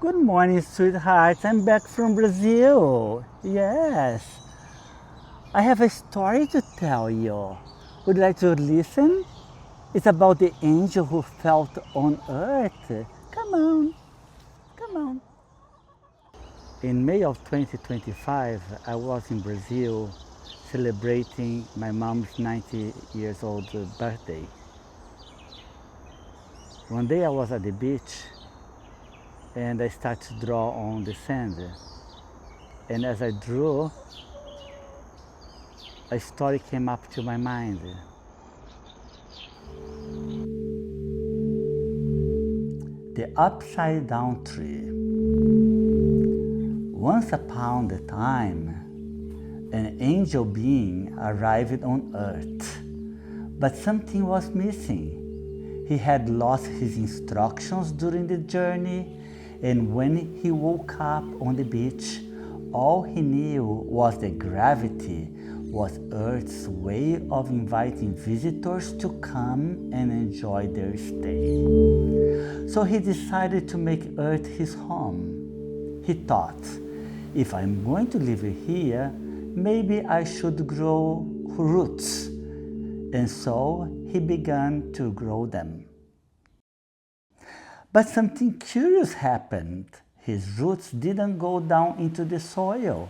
Good morning, sweethearts. I'm back from Brazil. Yes. I have a story to tell you. Would you like to listen? It's about the angel who felt on earth. Come on, come on. In May of 2025, I was in Brazil celebrating my mom's 90 years old birthday. One day I was at the beach and I started to draw on the sand. And as I drew, a story came up to my mind. The upside down tree. Once upon a time, an angel being arrived on earth, but something was missing. He had lost his instructions during the journey, and when he woke up on the beach, all he knew was that gravity was Earth's way of inviting visitors to come and enjoy their stay. So he decided to make Earth his home. He thought, if I'm going to live here, maybe I should grow roots. And so he began to grow them. But something curious happened. His roots didn't go down into the soil.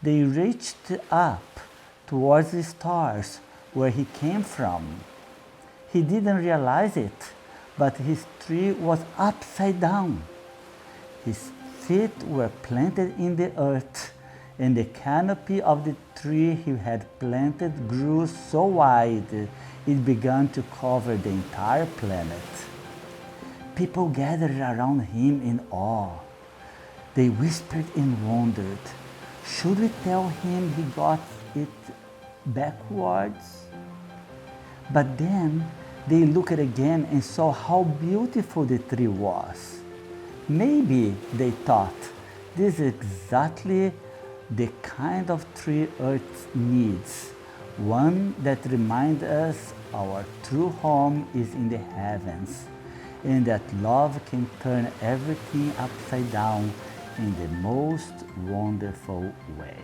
They reached up towards the stars where he came from. He didn't realize it, but his tree was upside down. His feet were planted in the earth, and the canopy of the tree he had planted grew so wide it began to cover the entire planet. People gathered around him in awe. They whispered and wondered, should we tell him he got it backwards? But then they looked again and saw how beautiful the tree was. Maybe, they thought, this is exactly the kind of tree Earth needs, one that reminds us our true home is in the heavens, and that love can turn everything upside down in the most wonderful way.